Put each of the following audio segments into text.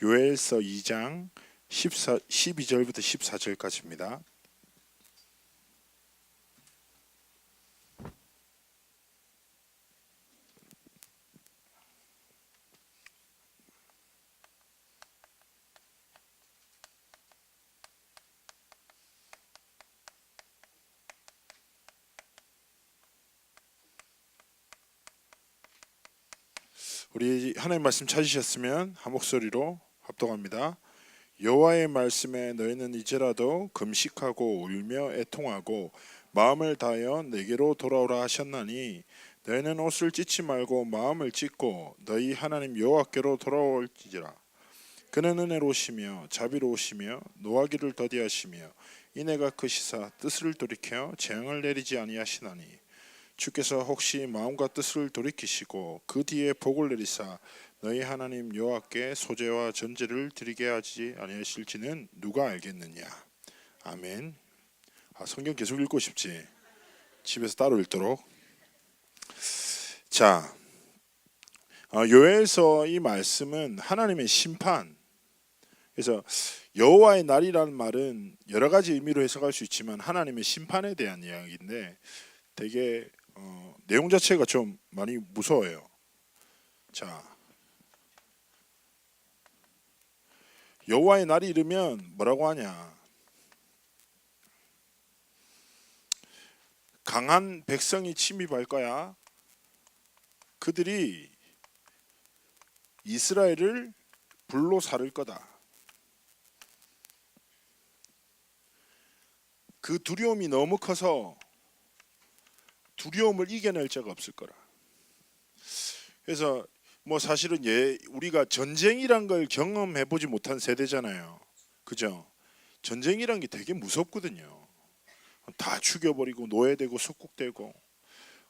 요엘서 2장 12절부터 14절까지입니다. 우리 하나님 말씀 찾으셨으면 한 목소리로 합독합니다. 여호와의 말씀에 너희는 이제라도 금식하고 울며 애통하고 마음을 다하여 내게로 돌아오라 하셨나니 너희는 옷을 찢지 말고 마음을 찢고 너희 하나님 여호와께로 돌아올지라. 그는 은혜로우시며 자비로우시며 노하기를 더디하시며 인애가 크시사 뜻을 돌이켜 재앙을 내리지 아니하시나니 주께서 혹시 마음과 뜻을 돌이키시고 그 뒤에 복을 내리사 너희 하나님 여호와께 소제와 전제를 드리게 하지 아니하실지는 누가 알겠느냐. 아멘. 성경 계속 읽고 싶지? 집에서 따로 읽도록. 자, 요엘서 이 말씀은 하나님의 심판. 그래서 여호와의 날이라는 말은 여러 가지 의미로 해석할 수 있지만 하나님의 심판에 대한 이야기인데 되게 내용 자체가 좀 많이 무서워요. 자, 여호와의 날이 이르면 뭐라고 하냐? 강한 백성이 침입할 거야. 그들이 이스라엘을 불로 사를 거다. 그 두려움이 너무 커서 두려움을 이겨낼 자가 없을 거라. 그래서 사실은 우리가 전쟁이란 걸 경험해 보지 못한 세대잖아요. 그죠? 전쟁이란 게 되게 무섭거든요. 다 죽여버리고 노예되고 속국되고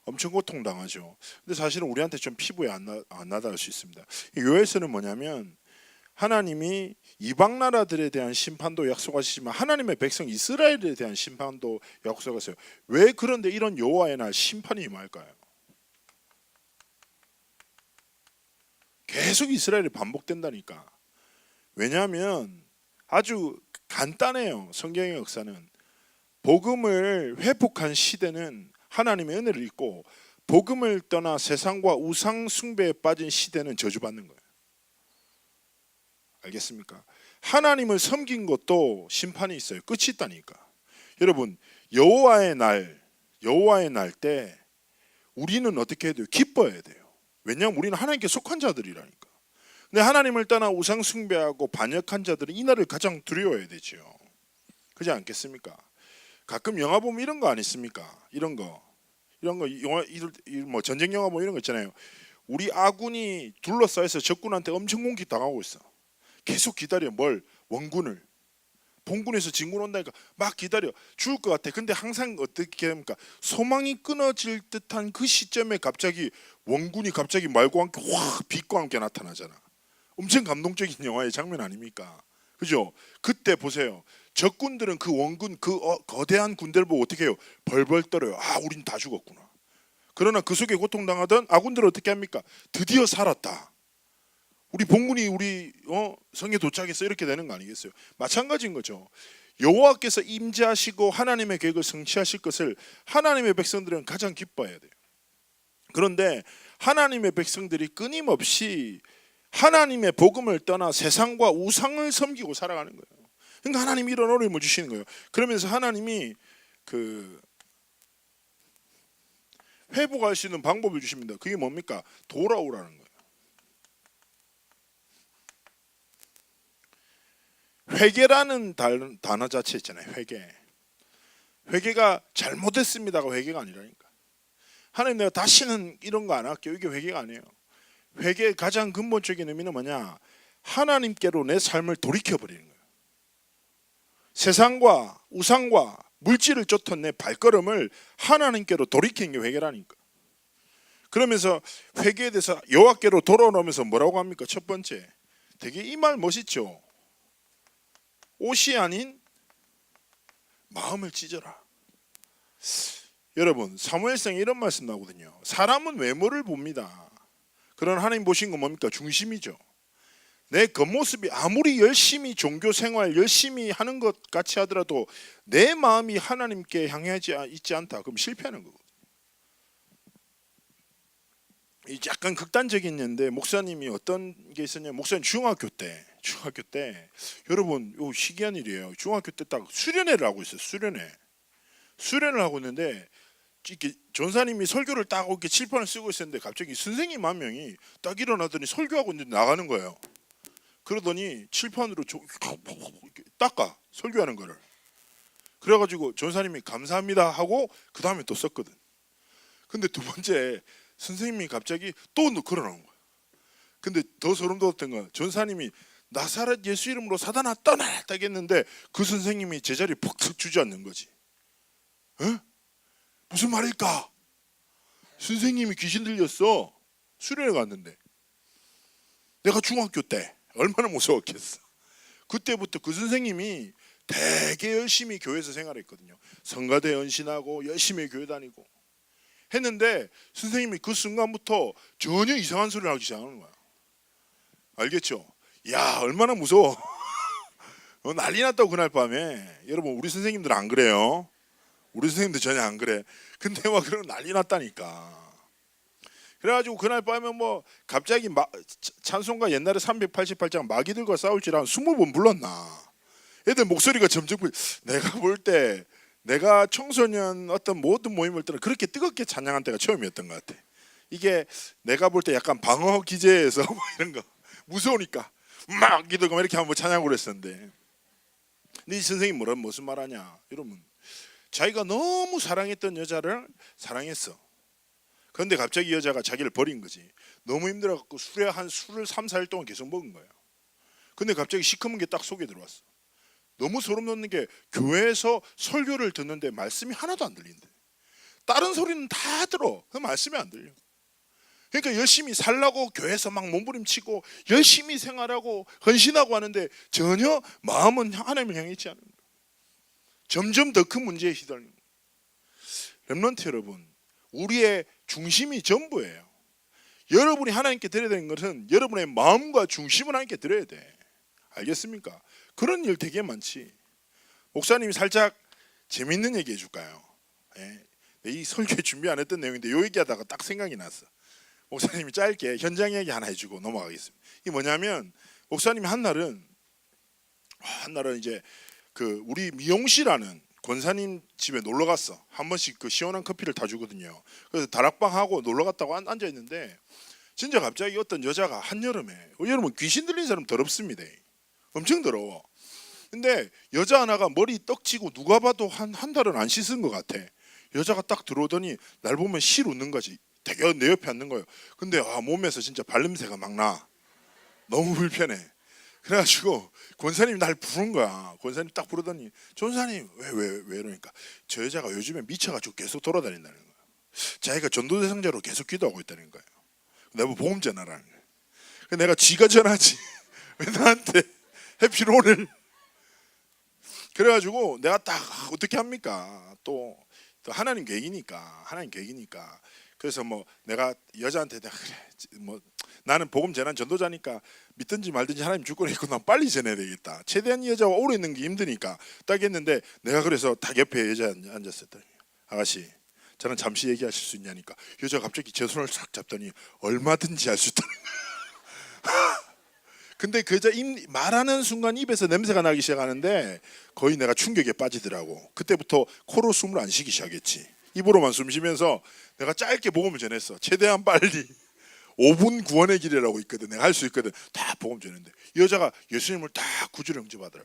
엄청 고통당하죠. 근데 사실은 우리한테 좀 피부에 안 나닿을 수 있습니다. 요엘서는 뭐냐면 하나님이 이방 나라들에 대한 심판도 약속하시지만 하나님의 백성 이스라엘에 대한 심판도 약속하세요. 왜 그런데 이런 여호와의 날 심판이 임할까요? 계속 이스라엘이 반복된다니까. 왜냐하면 아주 간단해요. 성경의 역사는 복음을 회복한 시대는 하나님의 은혜를 잊고 복음을 떠나 세상과 우상 숭배에 빠진 시대는 저주받는 거예요. 알겠습니까? 하나님을 섬긴 것도 심판이 있어요. 끝이 있다니까. 여러분, 여호와의 날 때 우리는 어떻게 해야 돼요? 기뻐해야 돼요. 왜냐하면 우리는 하나님께 속한 자들이라니까. 근데 하나님을 떠나 우상 숭배하고 반역한 자들은 이 날을 가장 두려워해야 되죠. 그렇지 않겠습니까? 가끔 영화 보면 이런 거 안 있습니까? 이런 거 영화 전쟁 영화 이런 거 있잖아요. 우리 아군이 둘러싸여서 적군한테 엄청 공격 당하고 있어. 계속 기다려. 원군을. 본군에서 진군 온다니까 막 기다려. 죽을 것 같아. 근데 항상 어떻게 합니까? 소망이 끊어질 듯한 그 시점에 갑자기 원군이 갑자기 말과 함께 확 빛과 함께 나타나잖아. 엄청 감동적인 영화의 장면 아닙니까? 그죠? 그때 보세요. 적군들은 그 원군 거대한 군대를 보고 어떻게 해요? 벌벌 떨어요. 우린 다 죽었구나. 그러나 그 속에 고통당하던 아군들은 어떻게 합니까? 드디어 살았다. 우리 본군이 우리 성에 도착했어. 이렇게 되는 거 아니겠어요? 마찬가지인 거죠. 여호와께서 임재하시고 하나님의 계획을 성취하실 것을 하나님의 백성들은 가장 기뻐해야 돼요. 그런데 하나님의 백성들이 끊임없이 하나님의 복음을 떠나 세상과 우상을 섬기고 살아가는 거예요. 그러니까 하나님이 이런 어려움을 주시는 거예요. 그러면서 하나님이 회복할 수 있는 방법을 주십니다. 그게 뭡니까? 돌아오라는 거예요. 회개라는 단어 자체 있잖아요. 회개가 잘못했습니다가 회개가 아니라니까. 하나님, 내가 다시는 이런 거 안 할게요. 이게 회개가 아니에요. 회개의 가장 근본적인 의미는 뭐냐? 하나님께로 내 삶을 돌이켜버리는 거예요. 세상과 우상과 물질을 쫓던 내 발걸음을 하나님께로 돌이키는 게 회개라니까. 그러면서 회개에 대해서 여호와께로 돌아오면서 뭐라고 합니까? 첫 번째, 되게 이 말 멋있죠. 옷이 아닌 마음을 찢어라. 여러분, 사무엘상에 이런 말씀 나오거든요. 사람은 외모를 봅니다. 그런 하나님 보신 건 뭡니까? 중심이죠. 내 겉모습이 아무리 열심히 종교 생활 열심히 하는 것 같이 하더라도 내 마음이 하나님께 향하지 있지 않다. 그럼 실패하는 거거든요. 약간 극단적인 예인데 목사님이 어떤 게 있었냐. 목사님 중학교 때 여러분 요 희귀한 일이에요. 중학교 때 딱 수련회를 하고 있어요. 수련을 하고 있는데 이렇게 전사님이 설교를 딱 이렇게 칠판을 쓰고 있었는데 갑자기 선생님 한 명이 딱 일어나더니 설교하고 있는데 나가는 거예요. 그러더니 칠판으로 닦아 설교하는 거를. 그래가지고 전사님이 감사합니다 하고 그 다음에 또 썼거든. 근데 두 번째 선생님이 갑자기 또 그러는 거야. 근데 더 소름 돋았던 건 전사님이 나사렛 예수 이름으로 사단아 떠나라 딱 했는데 그 선생님이 제자리에 퍽 주저앉는 거지. 에? 무슨 말일까? 선생님이 귀신 들렸어. 수련회 갔는데. 내가 중학교 때 얼마나 무서웠겠어. 그때부터 그 선생님이 되게 열심히 교회에서 생활했거든요. 성가대 연신하고 열심히 교회 다니고 했는데 선생님이 그 순간부터 전혀 이상한 소리를 하기 시작하는 거야. 알겠죠? 야, 얼마나 무서워. 난리 났다고 그날 밤에. 여러분 우리 선생님들 안 그래요. 우리 선생님들 전혀 안 그래. 근데 막 그런 난리 났다니까. 그래가지고 그날 밤에 뭐 갑자기 찬송가 옛날에 388장 마귀들과 싸울지라 20번 불렀나. 애들 목소리가 점점 내가 볼 때 내가 청소년 어떤 모든 모임을 때는 그렇게 뜨겁게 찬양한 때가 처음이었던 것 같아. 이게 내가 볼 때 약간 방어 기제에서 뭐 이런 거 무서우니까 막 기도가 이렇게 한번 찬양을 했었는데, 근데 이 선생님 무슨 말하냐 여러분, 자기가 너무 사랑했던 여자를 사랑했어. 그런데 갑자기 여자가 자기를 버린 거지. 너무 힘들어갖고 술을 3, 4일 동안 계속 먹은 거예요. 근데 갑자기 시커먼 게 딱 속에 들어왔어. 너무 소름 돋는 게 교회에서 설교를 듣는데 말씀이 하나도 안 들린대. 다른 소리는 다 들어. 그 말씀이 안 들려. 그러니까 열심히 살라고 교회에서 막 몸부림치고 열심히 생활하고 헌신하고 하는데 전혀 마음은 하나님을 향해 있지 않은 거예요. 점점 더 큰 문제에 휘달리는 거예요. 렘넌트 여러분, 우리의 중심이 전부예요. 여러분이 하나님께 드려야 되는 것은 여러분의 마음과 중심을 하나님께 드려야 돼. 알겠습니까? 그런 일 되게 많지. 목사님이 살짝 재밌는 얘기 해줄까요? 네. 이 설교에 준비 안 했던 내용인데 이 얘기하다가 딱 생각이 났어. 목사님이 짧게 현장 얘기 하나 해주고 넘어가겠습니다. 이게 뭐냐면 목사님이 한날은 이제 그 우리 미용실하는 권사님 집에 놀러 갔어. 한 번씩 그 시원한 커피를 타주거든요. 그래서 다락방 하고 놀러 갔다고 앉아 있는데 진짜 갑자기 어떤 여자가 한여름에, 여러분 귀신 들린 사람 더럽습니다. 엄청 더러워. 근데 여자 하나가 머리 떡지고 누가 봐도 한 달은 안 씻은 것 같아. 여자가 딱 들어오더니 날 보면 실 웃는 거지. 되게 내 옆에 앉는 거예요. 근데 몸에서 진짜 발냄새가 막 나. 너무 불편해. 그래가지고 권사님이 날 부른 거야. 권사님 딱 부르더니 전사님 왜 이러니까 저 여자가 요즘에 미쳐가지고 계속 돌아다닌다는 거야. 자기가 전도대상자로 계속 기도하고 있다는 거예요. 내가 보험 전화라는 거야. 내가 지가 전화지 왜 나한테 해피로를. 그래가지고 내가 딱 어떻게 합니까? 또 하나님 계획이니까. 그래서 뭐 내가 여자한테 그래 뭐 나는 복음 전한 전도자니까 믿든지 말든지 하나님 주권이 있고 난 빨리 전해야 되겠다. 최대한 이 여자가 오래 있는 게 힘드니까 딱 했는데 내가 그래서 딱 옆에 여자 앉았었더니 아가씨 저는 잠시 얘기하실 수 있냐니까 여자가 갑자기 제 손을 싹 잡더니 얼마든지 할 수 있다는 거야. 근데 그 여자 말하는 순간 입에서 냄새가 나기 시작하는데 거의 내가 충격에 빠지더라고. 그때부터 코로 숨을 안 쉬기 시작했지. 입으로만 숨 쉬면서 내가 짧게 복음을 전했어. 최대한 빨리 5분 구원의 길이라고 있거든. 내가 할 수 있거든. 다 복음 전했는데 이 여자가 예수님을 다 구주로 영접하더라.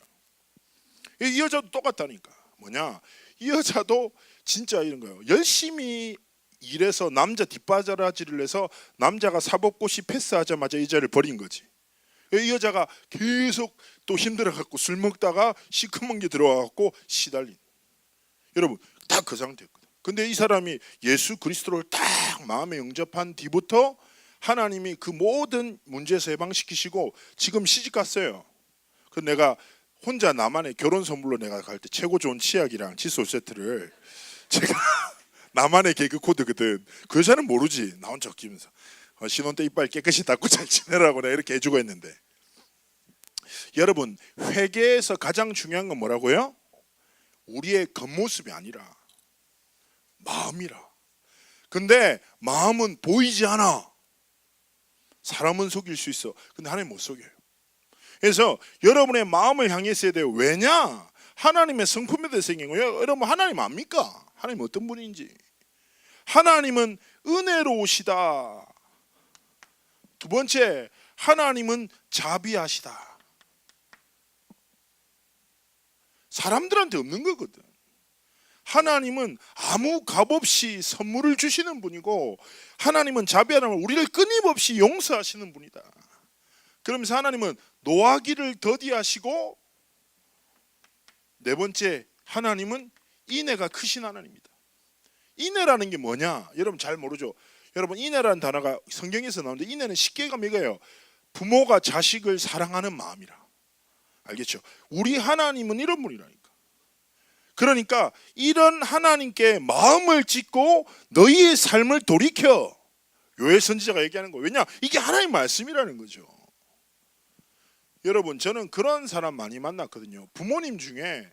이 여자도 똑같다니까. 뭐냐, 이 여자도 진짜 이런 거예요. 열심히 일해서 남자 뒷바라지를 해서 남자가 사법고시 패스하자마자 이 여자를 버린 거지. 이 여자가 계속 또 힘들어갖고 술 먹다가 시커먼 게 들어와갖고 시달린. 여러분 다 그 상태였거든. 근데 이 사람이 예수 그리스도를 딱 마음에 영접한 뒤부터 하나님이 그 모든 문제에서 해방시키시고 지금 시집 갔어요. 그 내가 혼자 나만의 결혼 선물로 내가 갈 때 최고 좋은 치약이랑 칫솔 세트를 제가 나만의 개그 코드거든. 그 여자는 모르지. 나 혼자 끼면서 신혼 때 이빨 깨끗이 닦고 잘 지내라고 내가 이렇게 해주고 했는데 여러분, 회개에서 가장 중요한 건 뭐라고요? 우리의 겉모습이 아니라 마음이라. 근데 마음은 보이지 않아. 사람은 속일 수 있어. 근데 하나님 못 속여요. 그래서 여러분의 마음을 향해 있어야 돼요. 왜냐? 하나님의 성품에 대해서 생긴 거예요. 여러분, 하나님 압니까? 하나님 어떤 분인지. 하나님은 은혜로우시다. 두 번째, 하나님은 자비하시다. 사람들한테 없는 거거든. 하나님은 아무 값 없이 선물을 주시는 분이고, 하나님은 자비하는 우리를 끊임없이 용서하시는 분이다. 그러면서 하나님은 노하기를 더디하시고, 네 번째, 하나님은 인애가 크신 하나님입니다. 인애라는 게 뭐냐? 여러분 잘 모르죠. 여러분, 인애라는 단어가 성경에서 나오는데, 인애는 쉽게 가면 이거예요. 부모가 자식을 사랑하는 마음이라. 알겠죠? 우리 하나님은 이런 분이라니까. 그러니까 이런 하나님께 마음을 짓고 너희의 삶을 돌이켜. 요엘 선지자가 얘기하는 거예요. 왜냐? 이게 하나님의 말씀이라는 거죠. 여러분, 저는 그런 사람 많이 만났거든요. 부모님 중에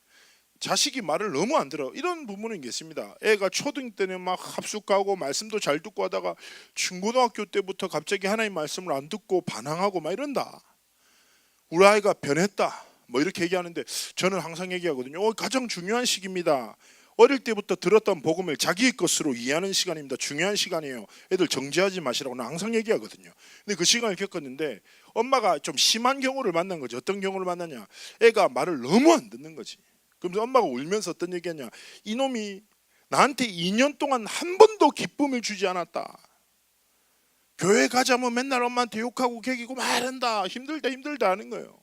자식이 말을 너무 안 들어. 이런 부모님 계십니다. 애가 초등 때는 막 합숙 가고 말씀도 잘 듣고 하다가 중고등학교 때부터 갑자기 하나님 말씀을 안 듣고 반항하고 막 이런다. 우리 아이가 변했다. 뭐 이렇게 얘기하는데, 저는 항상 얘기하거든요. 가장 중요한 시기입니다. 어릴 때부터 들었던 복음을 자기의 것으로 이해하는 시간입니다. 중요한 시간이에요. 애들 정죄하지 마시라고 는 항상 얘기하거든요. 근데 그 시간을 겪었는데, 엄마가 좀 심한 경우를 만난 거죠. 어떤 경우를 만났냐? 애가 말을 너무 안 듣는 거지. 그러면서 엄마가 울면서 어떤 얘기했냐? 이놈이 나한테 2년 동안 한 번도 기쁨을 주지 않았다. 교회 가자면 맨날 엄마한테 욕하고 개기고 말한다. 힘들다 하는 거예요.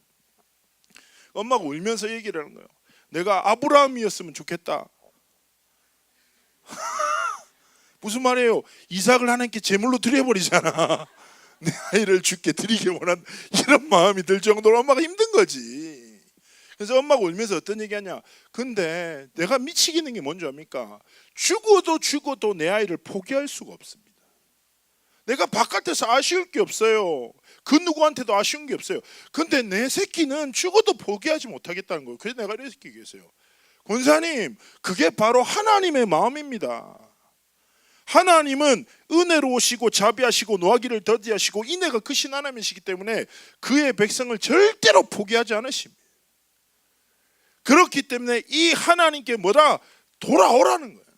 엄마가 울면서 얘기를 하는 거예요. 내가 아브라함이었으면 좋겠다. 무슨 말이에요? 이삭을 하나님께 제물로 드려버리잖아. 내 아이를 주께 드리길 원한 이런 마음이 들 정도로 엄마가 힘든 거지. 그래서 엄마가 울면서 어떤 얘기하냐? 근데 내가 미치겠는 게 뭔지 압니까? 죽어도 내 아이를 포기할 수가 없습니다. 내가 바깥에서 아쉬울 게 없어요. 그 누구한테도 아쉬운 게 없어요. 근데 내 새끼는 죽어도 포기하지 못하겠다는 거예요. 그래서 내가 이렇게 얘기했어요. 권사님, 그게 바로 하나님의 마음입니다. 하나님은 은혜로우시고 자비하시고 노하기를 더디하시고 인애가 크신 하나님이시기 때문에 그의 백성을 절대로 포기하지 않으십니다. 그렇기 때문에 이 하나님께 뭐다? 돌아오라는 거예요.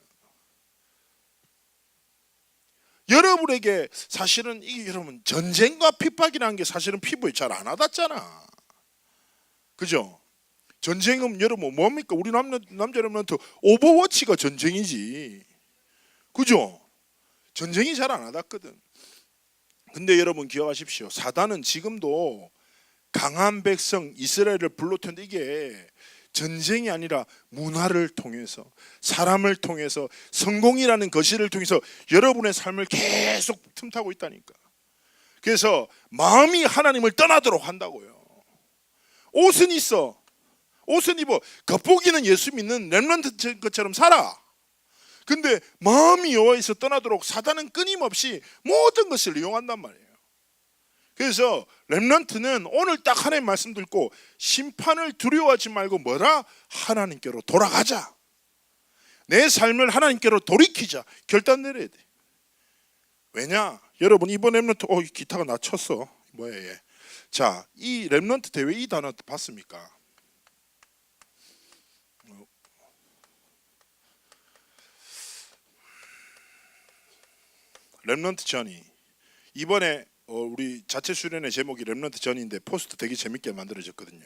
여러분에게 사실은 이게 여러분 전쟁과 핍박이라는 게 사실은 피부에 잘 안 와닿잖아. 그죠? 전쟁은 여러분 뭡니까? 우리 남자 여러분한테 오버워치가 전쟁이지. 그죠? 전쟁이 잘 안 와닿거든. 근데 여러분 기억하십시오. 사단은 지금도 강한 백성 이스라엘을 불러탄데, 이게 전쟁이 아니라 문화를 통해서, 사람을 통해서, 성공이라는 거시를 통해서 여러분의 삶을 계속 틈타고 있다니까. 그래서 마음이 하나님을 떠나도록 한다고요. 옷은 있어, 옷은 입어, 겉보기는 예수 믿는 렘넌트 것처럼 살아. 근데 마음이 여호와에서 떠나도록 사단은 끊임없이 모든 것을 이용한단 말이에요. 그래서 렘넌트는 오늘 딱 하나님 말씀 듣고 심판을 두려워하지 말고 뭐라? 하나님께로 돌아가자. 내 삶을 하나님께로 돌이키자. 결단 내려야 돼. 왜냐? 여러분 이번 렘넌트 기타가 나 쳤어. 뭐야 얘. 자, 이 렘넌트 대회 이 단어 봤습니까? 렘넌트 전이 이번에 우리 자체 수련의 제목이 렘넌트 전인데 포스트 되게 재밌게 만들어졌거든요.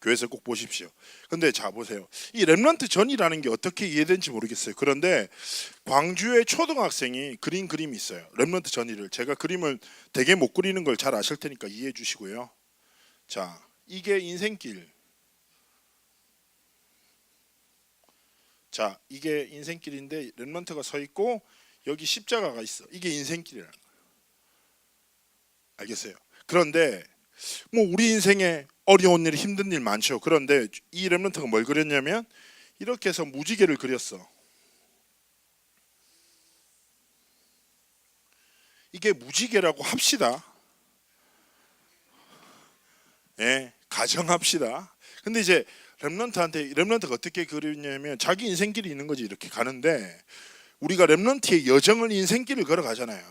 교회에서 꼭 보십시오. 근데 자 보세요. 이 렘넌트 전이라는 게 어떻게 이해되는지 모르겠어요. 그런데 광주의 초등학생이 그린 그림이 있어요. 렘넌트 전이를 제가 그림을 되게 못 그리는 걸 잘 아실 테니까 이해해 주시고요. 자, 이게 인생길. 자, 이게 인생길인데 렘넌트가 서 있고 여기 십자가가 있어. 이게 인생길이라는 거예요. 알겠어요? 그런데 뭐 우리 인생에 어려운 일, 힘든 일 많죠. 그런데 이 렘넌트가 뭘 그렸냐면 이렇게 해서 무지개를 그렸어. 이게 무지개라고 합시다. 예. 가정합시다. 근데 이제 렘넌트가 어떻게 그리냐면 자기 인생길이 있는 거지. 이렇게 가는데 우리가 렘넌트의 여정을 인생길을 걸어가잖아요.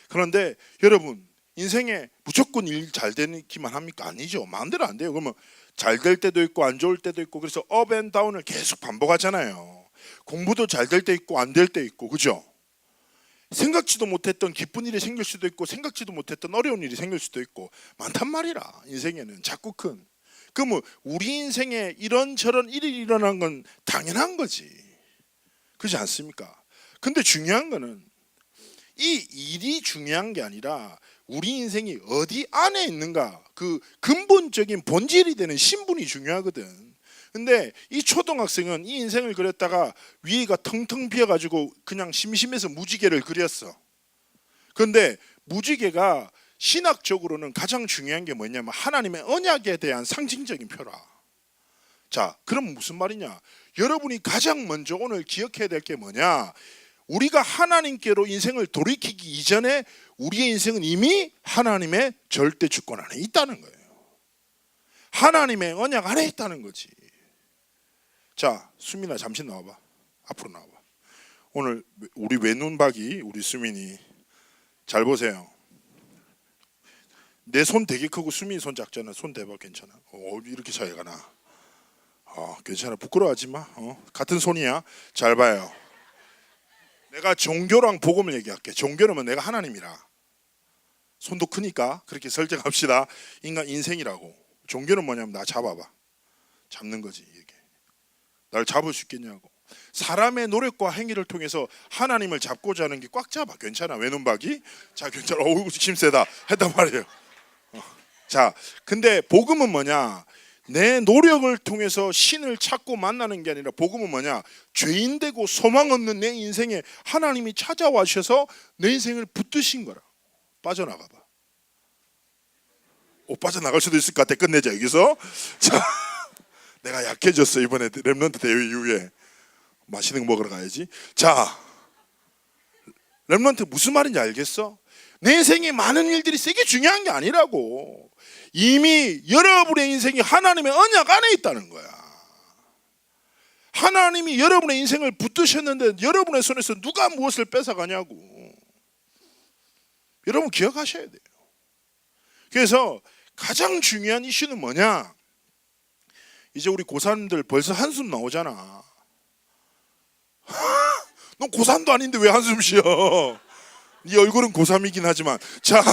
그런데 여러분 인생에 무조건 일 잘 되기만 합니까? 아니죠. 마음대로 안 돼요. 그러면 잘 될 때도 있고 안 좋을 때도 있고, 그래서 업 앤 다운을 계속 반복하잖아요. 공부도 잘 될 때 있고 안 될 때 있고, 그죠? 생각지도 못했던 기쁜 일이 생길 수도 있고 생각지도 못했던 어려운 일이 생길 수도 있고 많단 말이라. 인생에는 자꾸 큰. 그러면 우리 인생에 이런저런 일이 일어난 건 당연한 거지. 그렇지 않습니까? 근데 중요한 거는 이 일이 중요한 게 아니라 우리 인생이 어디 안에 있는가, 그 근본적인 본질이 되는 신분이 중요하거든. 근데 이 초등학생은 이 인생을 그렸다가 위에가 텅텅 비어가지고 그냥 심심해서 무지개를 그렸어. 그런데 무지개가 신학적으로는 가장 중요한 게 뭐냐면 하나님의 언약에 대한 상징적인 표라. 자, 그럼 무슨 말이냐? 여러분이 가장 먼저 오늘 기억해야 될 게 뭐냐? 우리가 하나님께로 인생을 돌이키기 이전에 우리의 인생은 이미 하나님의 절대 주권 안에 있다는 거예요. 하나님의 언약 안에 있다는 거지. 자, 수민아 잠시 나와봐. 앞으로 나와봐. 오늘 우리 외눈박이 우리 수민이 잘 보세요. 내 손 되게 크고 수민이 손 작잖아. 손 대박. 괜찮아? 이렇게 차이가 나. 괜찮아. 부끄러워하지 마. 같은 손이야. 잘 봐요. 내가 종교랑 복음을 얘기할게. 종교는 내가 하나님이라. 손도 크니까 그렇게 설정합시다. 인간 인생이라고. 종교는 뭐냐면 나 잡아봐. 잡는 거지. 이게. 날 잡을 수 있겠냐고. 사람의 노력과 행위를 통해서 하나님을 잡고자 하는 게 꽉 잡아. 괜찮아. 외눈박이? 자, 괜찮아. 힘세다. 했단 말이에요. 자, 근데 복음은 뭐냐? 내 노력을 통해서 신을 찾고 만나는 게 아니라 복음은 뭐냐? 죄인 되고 소망 없는 내 인생에 하나님이 찾아와셔서 내 인생을 붙드신 거라. 빠져나가 봐. 빠져나갈 수도 있을 것 같아. 끝내자 여기서. 자, 내가 약해졌어 이번에 렘넌트 대회 이후에. 맛있는 거 먹으러 가야지. 자, 렘넌트 무슨 말인지 알겠어? 내 인생에 많은 일들이 세게 중요한 게 아니라고. 이미 여러분의 인생이 하나님의 언약 안에 있다는 거야. 하나님이 여러분의 인생을 붙드셨는데 여러분의 손에서 누가 무엇을 뺏어가냐고. 여러분 기억하셔야 돼요. 그래서 가장 중요한 이슈는 뭐냐? 이제 우리 고3들 벌써 한숨 나오잖아. 너 고3도 아닌데 왜 한숨 쉬어? 네 얼굴은 고3이긴 하지만. 자,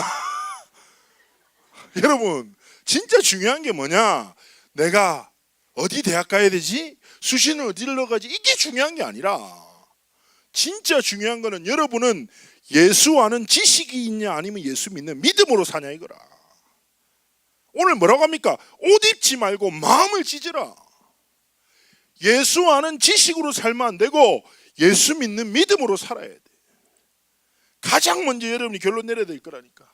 여러분 진짜 중요한 게 뭐냐? 내가 어디 대학 가야 되지? 수시는 어디를 넣어가지? 이게 중요한 게 아니라 진짜 중요한 거는 여러분은 예수 아는 지식이 있냐 아니면 예수 믿는 믿음으로 사냐 이거라. 오늘 뭐라고 합니까? 옷 입지 말고 마음을 찢으라. 예수 아는 지식으로 살면 안 되고 예수 믿는 믿음으로 살아야 돼. 가장 먼저 여러분이 결론 내려야 될 거라니까.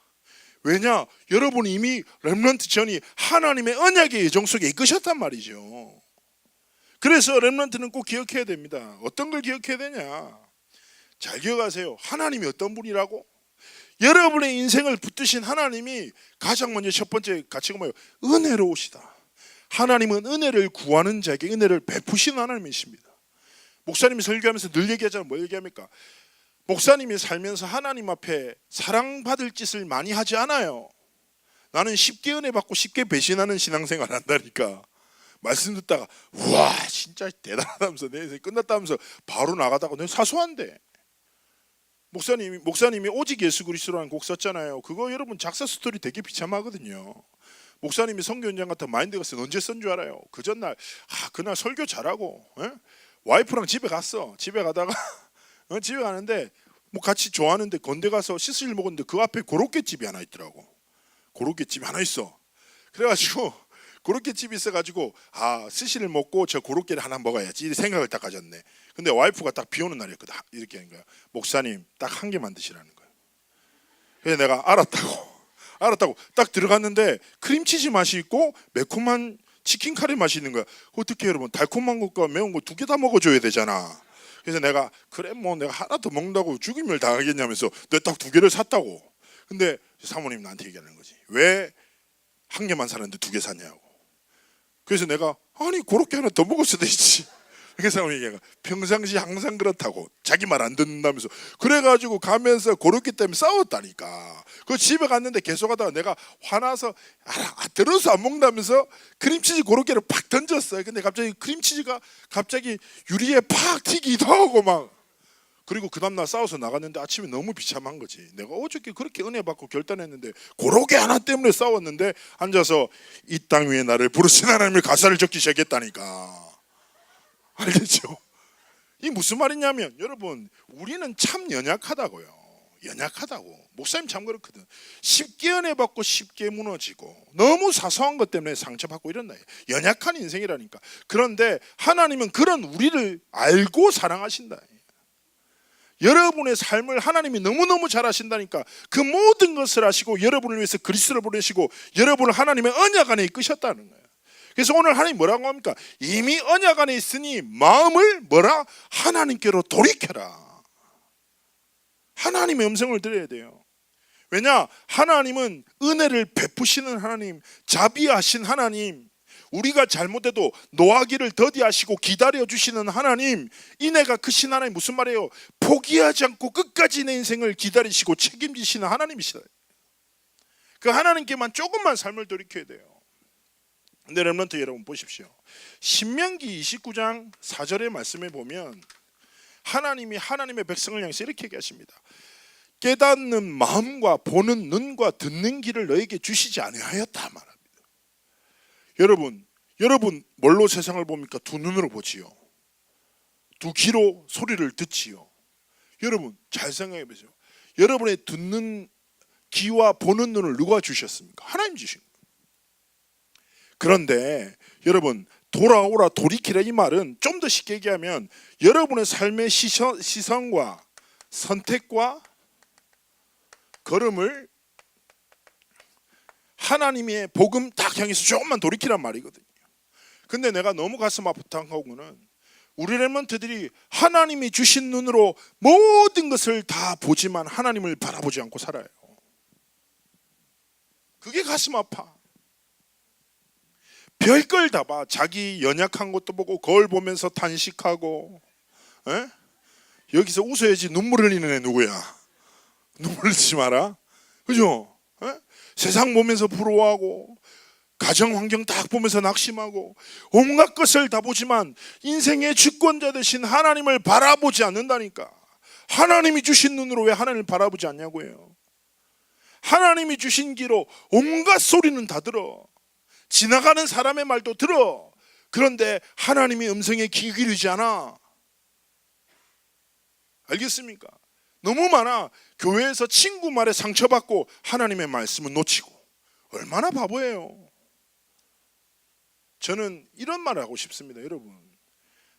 왜냐? 여러분이 이미 렘넌트 전이 하나님의 언약의 예정 속에 이끄셨단 말이죠. 그래서 렘넌트는 꼭 기억해야 됩니다. 어떤 걸 기억해야 되냐? 잘 기억하세요. 하나님이 어떤 분이라고? 여러분의 인생을 붙드신 하나님이 가장 먼저 첫 번째 가치가 뭐예요? 은혜로우시다. 하나님은 은혜를 구하는 자에게 은혜를 베푸시는 하나님이십니다. 목사님이 설교하면서 늘 얘기하잖아요. 뭐 얘기합니까? 목사님이 살면서 하나님 앞에 사랑받을 짓을 많이 하지 않아요. 나는 쉽게 은혜 받고 쉽게 배신하는 신앙생활 한다니까. 말씀 듣다가 와 진짜 대단하다면서 내 인생 끝났다면서 바로 나가다가 내가 사소한데. 목사님이 오직 예수 그리스도라는 곡 썼잖아요. 그거 여러분 작사 스토리 되게 비참하거든요. 목사님이 선교 현장 같은 마인드 갔을 때 언제 쓴 줄 알아요? 그 전날 그날 설교 잘하고 와이프랑 집에 갔어. 집에 가다가 집에 가는데 뭐 같이 좋아하는데 건대 가서 시스를 먹었는데 그 앞에 고로케집이 하나 있더라고. 고로케집이 하나 있어. 그래가지고 고로케집이 있어가지고 스시를 먹고 저 고로케를 하나 먹어야지 이 생각을 딱 가졌네. 근데 와이프가 딱 비 오는 날이었거든. 이렇게 하는 거야. 목사님 딱 한 개만 드시라는 거야. 그래서 내가 알았다고 딱 들어갔는데 크림치즈 맛이 있고 매콤한 치킨 카레 맛이 있는 거야. 어떻게 여러분 달콤한 것과 매운 거 두 개 다 먹어줘야 되잖아. 그래서 내가 그래 뭐 내가 하나 더 먹는다고 죽임을 당하겠냐면서 내가 딱 두 개를 샀다고. 근데 사모님 나한테 얘기하는 거지. 왜 한 개만 사는데 두 개 샀냐고. 그래서 내가 아니 그렇게 하나 더 먹었어야 되지. 그래서 얘가 평상시 항상 그렇다고 자기 말 안 듣는다면서 그래가지고 가면서 고로케 때문에 싸웠다니까. 그 집에 갔는데 계속 하다가 내가 화나서 들어서 안 먹는다면서 크림치즈 고로케를 팍 던졌어요. 근데 갑자기 크림치즈가 갑자기 유리에 팍 튀기기도 하고 막. 그리고 그 다음날 싸워서 나갔는데 아침에 너무 비참한 거지. 내가 어저께 그렇게 은혜 받고 결단했는데 고로케 하나 때문에 싸웠는데 앉아서 이 땅 위에 나를 부르신 하나님의 가사를 적기 시작했다니까. 알겠죠? 이 무슨 말이냐면 여러분 우리는 참 연약하다고요. 연약하다고. 목사님 참 그렇거든. 쉽게 은혜 받고 쉽게 무너지고 너무 사소한 것 때문에 상처받고 이런다. 연약한 인생이라니까. 그런데 하나님은 그런 우리를 알고 사랑하신다. 여러분의 삶을 하나님이 너무너무 잘 아신다니까. 그 모든 것을 아시고 여러분을 위해서 그리스도를 보내시고 여러분을 하나님의 언약 안에 이끄셨다는 거예요. 그래서 오늘 하나님 뭐라고 합니까? 이미 언약 안에 있으니 마음을 뭐라? 하나님께로 돌이켜라. 하나님의 음성을 들어야 돼요. 왜냐? 하나님은 은혜를 베푸시는 하나님, 자비하신 하나님, 우리가 잘못해도 노하기를 더디하시고 기다려주시는 하나님, 이내가 크신 하나님. 무슨 말이에요? 포기하지 않고 끝까지 내 인생을 기다리시고 책임지시는 하나님이시다. 그 하나님께만 조금만 삶을 돌이켜야 돼요. 근데 렘넌트 여러분 보십시오. 신명기 29장 4절의 말씀에 보면 하나님이 하나님의 백성을 향해서 이렇게 얘기하십니다. 깨닫는 마음과 보는 눈과 듣는 귀를 너에게 주시지 아니하였다 말합니다. 여러분 뭘로 세상을 봅니까? 두 눈으로 보지요. 두 귀로 소리를 듣지요. 여러분 잘 생각해 보세요. 여러분의 듣는 귀와 보는 눈을 누가 주셨습니까? 하나님 주신 거예요. 그런데 여러분 돌아오라 돌이키라 이 말은 좀 더 쉽게 얘기하면 여러분의 삶의 시선과 선택과 걸음을 하나님의 복음 딱 향해서 조금만 돌이키란 말이거든요. 근데 내가 너무 가슴 아프다는 거는 우리 렘넌트들이 하나님이 주신 눈으로 모든 것을 다 보지만 하나님을 바라보지 않고 살아요. 그게 가슴 아파. 별걸 다 봐. 자기 연약한 것도 보고 거울 보면서 탄식하고. 에? 여기서 웃어야지 눈물 흘리는 애 누구야? 눈물 흘리지 마라. 그죠? 에? 세상 보면서 부러워하고 가정 환경 딱 보면서 낙심하고 온갖 것을 다 보지만 인생의 주권자 되신 하나님을 바라보지 않는다니까. 하나님이 주신 눈으로 왜 하나님을 바라보지 않냐고요. 하나님이 주신 귀로 온갖 소리는 다 들어. 지나가는 사람의 말도 들어. 그런데 하나님의 음성에 귀 기울이지 않아. 알겠습니까? 너무 많아. 교회에서 친구 말에 상처받고 하나님의 말씀은 놓치고. 얼마나 바보예요. 저는 이런 말을 하고 싶습니다. 여러분,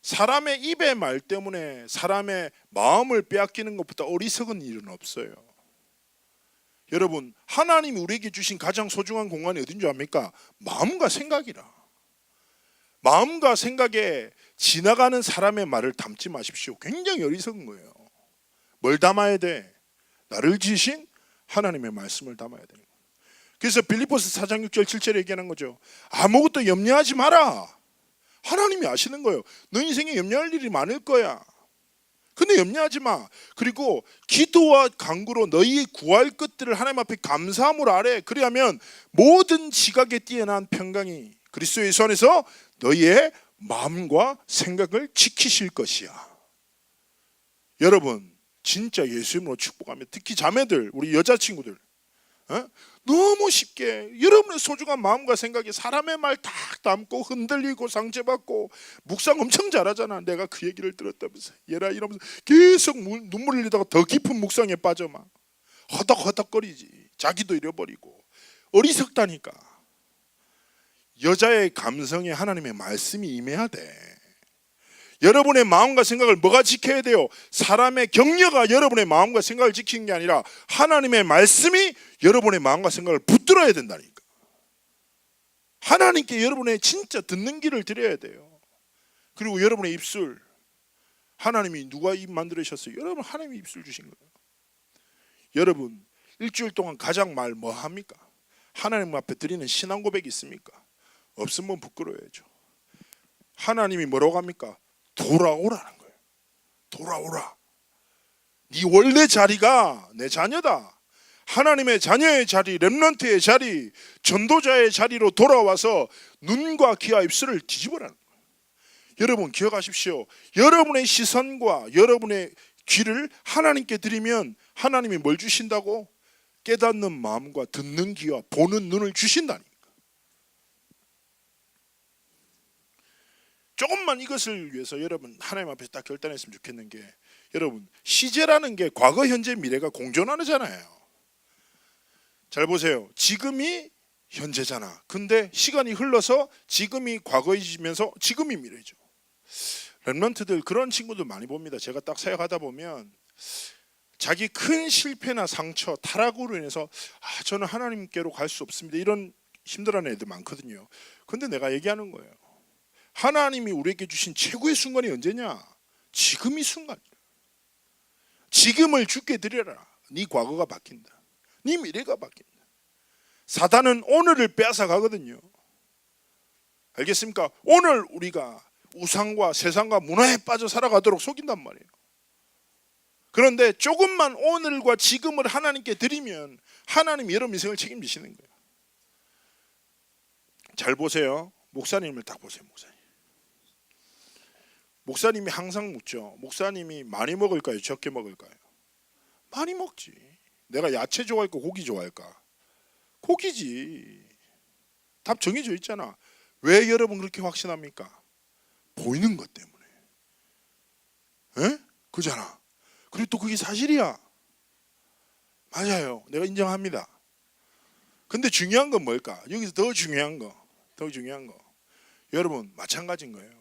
사람의 입의 말 때문에 사람의 마음을 빼앗기는 것보다 어리석은 일은 없어요. 여러분, 하나님이 우리에게 주신 가장 소중한 공간이 어딘 줄 압니까? 마음과 생각이라. 마음과 생각에 지나가는 사람의 말을 담지 마십시오. 굉장히 어리석은 거예요. 뭘 담아야 돼? 나를 지으신 하나님의 말씀을 담아야 되는 거예요. 그래서 빌립보서 4장 6절 7절에 얘기하는 거죠. 아무것도 염려하지 마라. 하나님이 아시는 거예요. 너 인생에 염려할 일이 많을 거야. 근데 염려하지 마. 그리고 기도와 간구로 너희 구할 것들을 하나님 앞에 감사함으로 아래. 그리하면 모든 지각에 뛰어난 평강이 그리스도 예수 안에서 너희의 마음과 생각을 지키실 것이야. 여러분 진짜 예수 이름으로 축복하며 특히 자매들, 우리 여자친구들 너무 쉽게 여러분의 소중한 마음과 생각이 사람의 말 딱 담고 흔들리고 상처받고 묵상 엄청 잘하잖아. 내가 그 얘기를 들었다면서 얘라 이러면서 계속 눈물 흘리다가 더 깊은 묵상에 빠져 막 허덕허덕거리지. 자기도 잃어버리고. 어리석다니까. 여자의 감성에 하나님의 말씀이 임해야 돼. 여러분의 마음과 생각을 뭐가 지켜야 돼요? 사람의 격려가 여러분의 마음과 생각을 지키는 게 아니라 하나님의 말씀이 여러분의 마음과 생각을 붙들어야 된다니까. 하나님께 여러분의 진짜 듣는 귀를 드려야 돼요. 그리고 여러분의 입술, 하나님이 누가 입 만들으셨어요? 여러분 하나님이 입술 주신 거예요. 여러분 일주일 동안 가장 말 뭐 합니까? 하나님 앞에 드리는 신앙 고백이 있습니까? 없으면 부끄러워야죠. 하나님이 뭐라고 합니까? 돌아오라는 거예요. 돌아오라. 네 원래 자리가 내 자녀다. 하나님의 자녀의 자리, 렘넌트의 자리, 전도자의 자리로 돌아와서 눈과 귀와 입술을 뒤집으라는 거예요. 여러분 기억하십시오. 여러분의 시선과 여러분의 귀를 하나님께 드리면 하나님이 뭘 주신다고? 깨닫는 마음과 듣는 귀와 보는 눈을 주신다니까. 조금만 이것을 위해서 여러분 하나님 앞에서 딱 결단했으면 좋겠는 게, 여러분 시제라는 게 과거 현재 미래가 공존하잖아요. 잘 보세요. 지금이 현재잖아. 근데 시간이 흘러서 지금이 과거이면서 지금이 미래죠. 렘넌트들 그런 친구들 많이 봅니다. 제가 딱 사역하다 보면 자기 큰 실패나 상처, 타락으로 인해서 저는 하나님께로 갈 수 없습니다, 이런 힘들어하는 애들 많거든요. 근데 내가 얘기하는 거예요. 하나님이 우리에게 주신 최고의 순간이 언제냐? 지금이 순간이야. 지금을 주께 드려라. 네 과거가 바뀐다. 네 미래가 바뀐다. 사단은 오늘을 빼앗아 가거든요. 알겠습니까? 오늘 우리가 우상과 세상과 문화에 빠져 살아가도록 속인단 말이에요. 그런데 조금만 오늘과 지금을 하나님께 드리면 하나님이 여러분 인생을 책임지시는 거예요. 잘 보세요. 목사님을 딱 보세요. 목사님이 항상 묻죠. 목사님이 많이 먹을까요? 적게 먹을까요? 많이 먹지. 내가 야채 좋아할까? 고기 좋아할까? 고기지. 답 정해져 있잖아. 왜 여러분 그렇게 확신합니까? 보이는 것 때문에. 에? 그잖아. 그리고 또 그게 사실이야. 맞아요. 내가 인정합니다. 근데 중요한 건 뭘까? 여기서 더 중요한 거. 여러분 마찬가지인 거예요.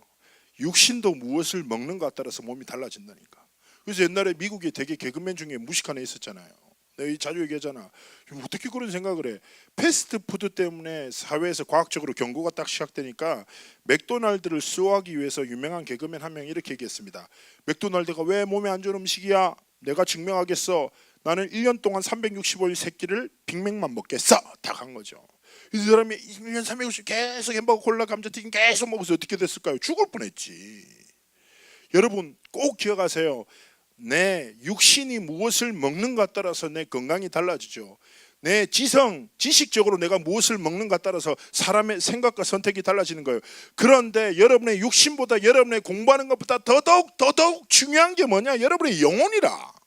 육신도 무엇을 먹는 것에 따라서 몸이 달라진다니까. 그래서 옛날에 미국에 되게 개그맨 중에 무식한 애 있었잖아요. 내가 자주 얘기하잖아. 어떻게 그런 생각을 해? 패스트푸드 때문에 사회에서 과학적으로 경고가 딱 시작되니까 맥도날드를 수호하기 위해서 유명한 개그맨 한 명이 이렇게 얘기했습니다. 맥도날드가 왜 몸에 안 좋은 음식이야? 내가 증명하겠어. 나는 1년 동안 365일 세끼를 빅맥만 먹겠어. 딱 한 거죠. 이 사람이 1년 360일 계속 햄버거, 콜라, 감자튀김 계속 먹어서 어떻게 됐을까요? 죽을 뻔했지. 여러분 꼭 기억하세요. 내 육신이 무엇을 먹는가에 따라서 내 건강이 달라지죠. 내 지식적으로 내가 무엇을 먹는가에 따라서 사람의 생각과 선택이 달라지는 거예요. 그런데 여러분의 육신보다 여러분의 공부하는 것보다 더더욱 중요한 게 뭐냐? 여러분의 영혼이라.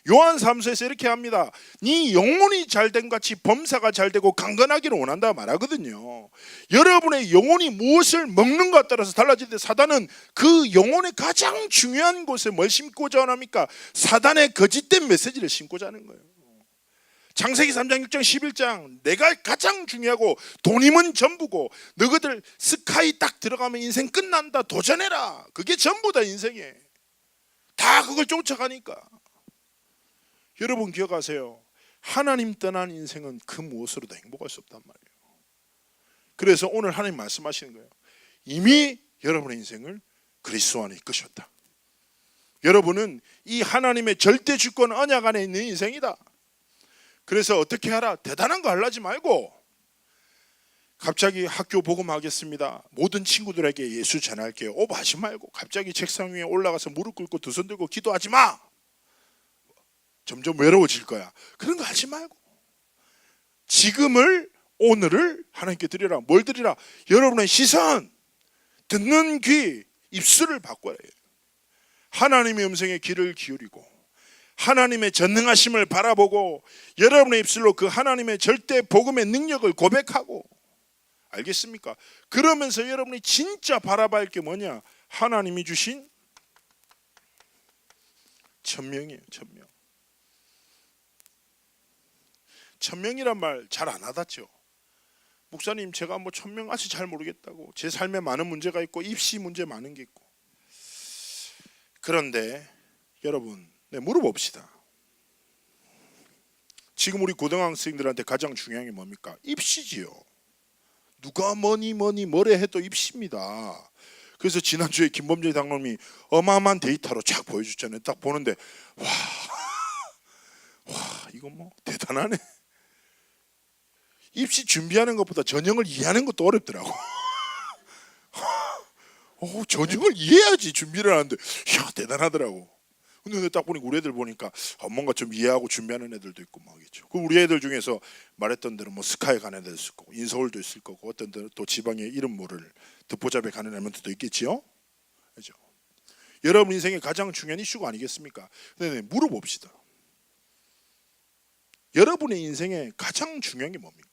요한 3서에서 이렇게 합니다. 네 영혼이 잘된 같이 범사가 잘되고 강건하기를 원한다 말하거든요. 여러분의 영혼이 무엇을 먹는가에 따라서 달라지는데, 사단은 그 영혼의 가장 중요한 곳에 뭘 심고자 합니까? 사단의 거짓된 메시지를 심고자 하는 거예요. 창세기 3장 6장 11장 내가 가장 중요하고 돈이면 전부고 너희들 스카이 딱 들어가면 인생 끝난다, 도전해라. 그게 전부다. 인생에 다 그걸 쫓아가니까. 여러분 기억하세요. 하나님 떠난 인생은 그 무엇으로도 행복할 수 없단 말이에요. 그래서 오늘 하나님 말씀하시는 거예요. 이미 여러분의 인생을 그리스도 안에 이끄셨다. 여러분은 이 하나님의 절대 주권 언약 안에 있는 인생이다. 그래서 어떻게 하라? 대단한 거 하려지 말고 갑자기 학교 복음하겠습니다, 모든 친구들에게 예수 전할게요, 오버하지 말고 갑자기 책상 위에 올라가서 무릎 꿇고 두 손 들고 기도하지 마. 점점 외로워질 거야. 그런 거 하지 말고 지금을, 오늘을 하나님께 드리라. 뭘 드리라? 여러분의 시선, 듣는 귀, 입술을 바꿔야 해요. 하나님의 음성에 귀를 기울이고 하나님의 전능하심을 바라보고 여러분의 입술로 그 하나님의 절대 복음의 능력을 고백하고, 알겠습니까? 그러면서 여러분이 진짜 바라봐야 할 게 뭐냐? 하나님이 주신 천명이에요. 천명. 천명이란 말 잘 안 와닿죠. 목사님 제가 뭐 천명 아직 잘 모르겠다고, 제 삶에 많은 문제가 있고 입시 문제 많은 게 있고. 그런데 여러분 물어봅시다. 지금 우리 고등학생들한테 가장 중요한 게 뭡니까? 입시지요. 누가 뭐니 뭐래 해도 입시입니다. 그래서 지난주에 김범재 장로님이 어마어마한 데이터로 쫙 보여줬잖아요. 딱 보는데 와 이거 뭐 대단하네. 입시 준비하는 것보다 전형을 이해하는 것도 어렵더라고. 전형을 이해해야지 준비를 하는데, 이야, 대단하더라고. 근데 딱 보니까 우리 애들 보니까 뭔가 좀 이해하고 준비하는 애들도 있고 막이죠. 그 우리 애들 중에서 말했던 대로 뭐 스카이 가는 애들 있을 거고, 인서울도 있을 거고, 어떤 데는 또 지방의 이름 모를 듣보잡에 가는 애들도 있겠지요. 그렇죠? 여러분 인생의 가장 중요한 이슈가 아니겠습니까? 근데 물어봅시다. 여러분의 인생에 가장 중요한 게 뭡니까?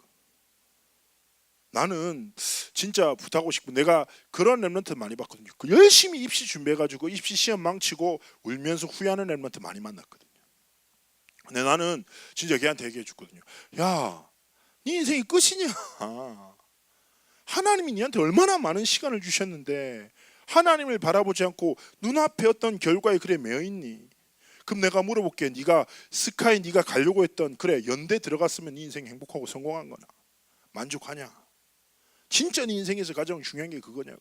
나는 진짜 부탁하고 싶고, 내가 그런 랩런트 많이 봤거든요. 열심히 입시 준비해가지고 입시 시험 망치고 울면서 후회하는 랩런트 많이 만났거든요. 근데 나는 진짜 걔한테 얘기해 줬거든요. 야, 네 인생이 끝이냐? 하나님이 네한테 얼마나 많은 시간을 주셨는데 하나님을 바라보지 않고 눈앞에 어떤 결과에 그래 매여있니? 그럼 내가 물어볼게. 네가 스카이 네가 가려고 했던 그래 연대 들어갔으면 네 인생 행복하고 성공한 거나 만족하냐? 진짜 네 인생에서 가장 중요한 게 그거냐고.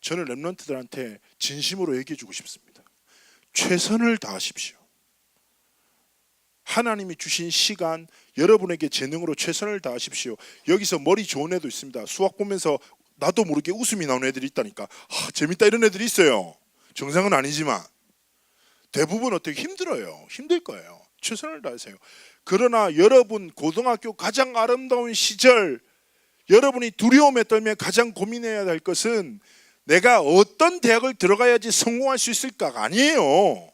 저는 랩런트들한테 진심으로 얘기해 주고 싶습니다. 최선을 다하십시오. 하나님이 주신 시간, 여러분에게 재능으로 최선을 다하십시오. 여기서 머리 좋은 애도 있습니다. 수학 보면서 나도 모르게 웃음이 나오는 애들이 있다니까. 재밌다 이런 애들이 있어요. 정상은 아니지만 대부분 어떻게 힘들어요. 힘들 거예요. 최선을 다하세요. 그러나 여러분 고등학교 가장 아름다운 시절, 여러분이 두려움에 떨며 가장 고민해야 할 것은 내가 어떤 대학을 들어가야지 성공할 수 있을까가 아니에요.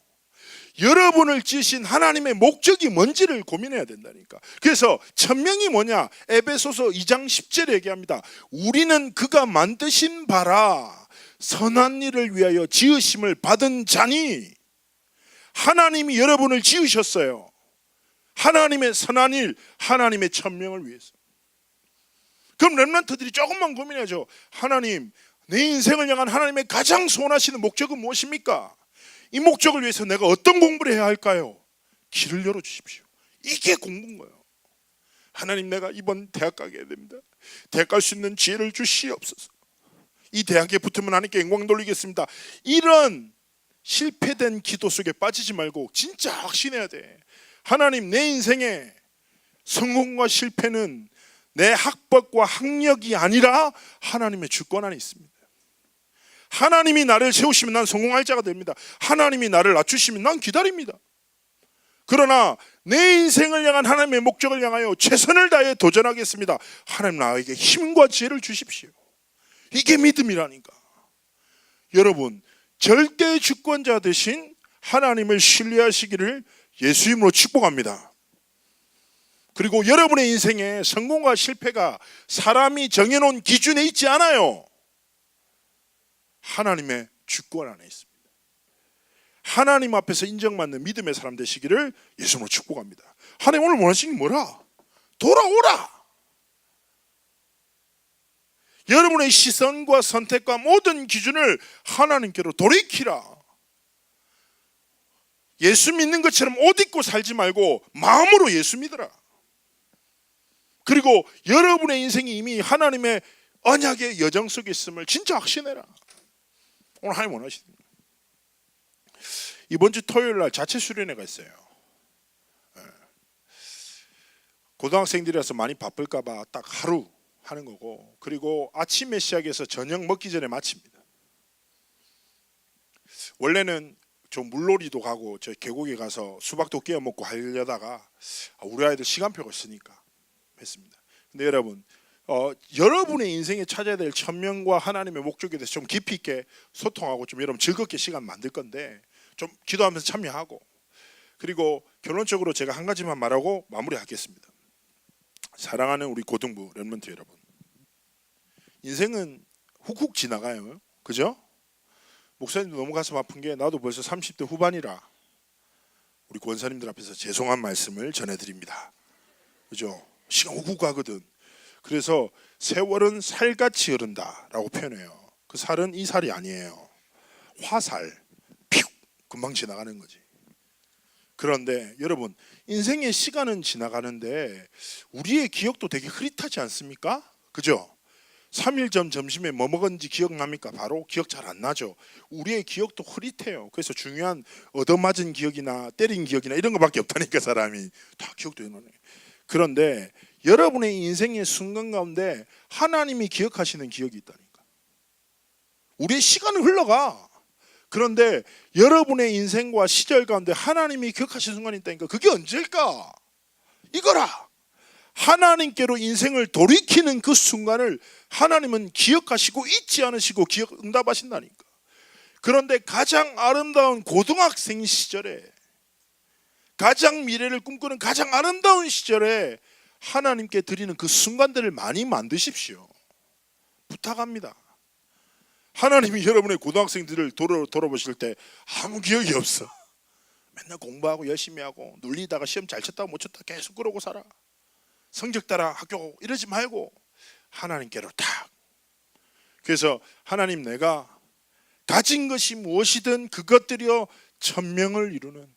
여러분을 지으신 하나님의 목적이 뭔지를 고민해야 된다니까. 그래서 천명이 뭐냐? 에베소서 2장 10절에 얘기합니다. 우리는 그가 만드신 바라 선한 일을 위하여 지으심을 받은 자니. 하나님이 여러분을 지으셨어요. 하나님의 선한 일, 하나님의 천명을 위해서. 그럼 렘넌트들이 조금만 고민해야죠. 하나님, 내 인생을 향한 하나님의 가장 소원하시는 목적은 무엇입니까? 이 목적을 위해서 내가 어떤 공부를 해야 할까요? 길을 열어주십시오. 이게 공부인 거예요. 하나님, 내가 이번 대학 가게 됩니다. 대학 갈 수 있는 지혜를 주시옵소서. 이 대학에 붙으면 하나님께 영광 돌리겠습니다. 이런 실패된 기도 속에 빠지지 말고 진짜 확신해야 돼. 하나님, 내 인생에 성공과 실패는 내 학벌과 학력이 아니라 하나님의 주권 안에 있습니다. 하나님이 나를 세우시면 난 성공할 자가 됩니다. 하나님이 나를 낮추시면 난 기다립니다. 그러나 내 인생을 향한 하나님의 목적을 향하여 최선을 다해 도전하겠습니다. 하나님, 나에게 힘과 지혜를 주십시오. 이게 믿음이라니까. 여러분, 절대 주권자 되신 하나님을 신뢰하시기를 예수 이름으로 축복합니다. 그리고 여러분의 인생에 성공과 실패가 사람이 정해놓은 기준에 있지 않아요. 하나님의 주권 안에 있습니다. 하나님 앞에서 인정받는 믿음의 사람 되시기를 예수님으로 축복합니다. 하나님, 오늘 원하시는 게 뭐라? 돌아오라. 여러분의 시선과 선택과 모든 기준을 하나님께로 돌이키라. 예수 믿는 것처럼 옷 입고 살지 말고 마음으로 예수 믿으라. 그리고 여러분의 인생이 이미 하나님의 언약의 여정 속에 있음을 진짜 확신해라. 오늘 하나님 원하십니다. 이번 주 토요일 날 자체 수련회가 있어요. 고등학생들이라서 많이 바쁠까 봐 딱 하루 하는 거고, 그리고 아침에 시작해서 저녁 먹기 전에 마칩니다. 원래는 좀 물놀이도 가고 저 계곡에 가서 수박도 끼워 먹고 하려다가 우리 아이들 시간표가 있으니까 했습니다. 근데 여러분, 여러분의 인생에 찾아야 될 천명과 하나님의 목적에 대해서 좀 깊이 있게 소통하고 좀 여러분 즐겁게 시간 만들 건데 좀 기도하면서 참여하고, 그리고 결론적으로 제가 한 가지만 말하고 마무리하겠습니다. 사랑하는 우리 고등부 렘넌트 여러분, 인생은 훅훅 지나가요. 그죠? 목사님도 너무 가슴 아픈 게 나도 벌써 30대 후반이라 우리 권사님들 앞에서 죄송한 말씀을 전해드립니다. 그죠? 시간 훅훅 가거든. 그래서 세월은 살같이 흐른다라고 표현해요. 그 살은 이 살이 아니에요. 화살, 퓨 금방 지나가는 거지. 그런데 여러분, 인생의 시간은 지나가는데 우리의 기억도 되게 흐릿하지 않습니까? 그죠? 3일 전 점심에 뭐 먹었는지 기억납니까? 바로 기억 잘 안 나죠. 우리의 기억도 흐릿해요. 그래서 중요한 얻어맞은 기억이나 때린 기억이나 이런 거밖에 없다니까. 사람이 다 기억도 해놓네. 그런데 여러분의 인생의 순간 가운데 하나님이 기억하시는 기억이 있다니까. 우리의 시간은 흘러가. 그런데 여러분의 인생과 시절 가운데 하나님이 기억하시는 순간이 있다니까. 그게 언제일까? 이거라. 하나님께로 인생을 돌이키는 그 순간을 하나님은 기억하시고 잊지 않으시고 응답하신다니까. 그런데 가장 아름다운 고등학생 시절에, 가장 미래를 꿈꾸는 가장 아름다운 시절에 하나님께 드리는 그 순간들을 많이 만드십시오. 부탁합니다. 하나님이 여러분의 고등학생들을 돌아보실 때 아무 기억이 없어. 맨날 공부하고 열심히 하고 눌리다가 시험 잘 쳤다가 못 쳤다가 계속 그러고 살아. 성적 따라 학교 이러지 말고 하나님께로 딱. 그래서 하나님, 내가 가진 것이 무엇이든 그것들이여 1000명을 이루는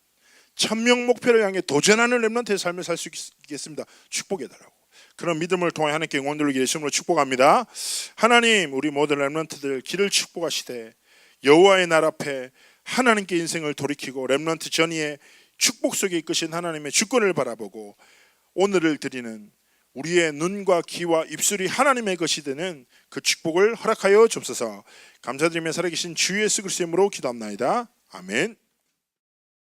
1000명 목표를 향해 도전하는 렘넌트의 삶을 살 수 있겠습니다. 축복해달라고. 그런 믿음을 통해 하나님께 응원 누리게 예수님으로 축복합니다. 하나님, 우리 모든 렘넌트들 길을 축복하시되 여호와의 날 앞에 하나님께 인생을 돌이키고 렘넌트 전의의 축복 속에 이끄신 하나님의 주권을 바라보고 오늘을 드리는 우리의 눈과 귀와 입술이 하나님의 것이 되는 그 축복을 허락하여 주옵소서. 감사드리며 살아계신 주 예수 그리스도의 이름으로 기도합나이다. 아멘.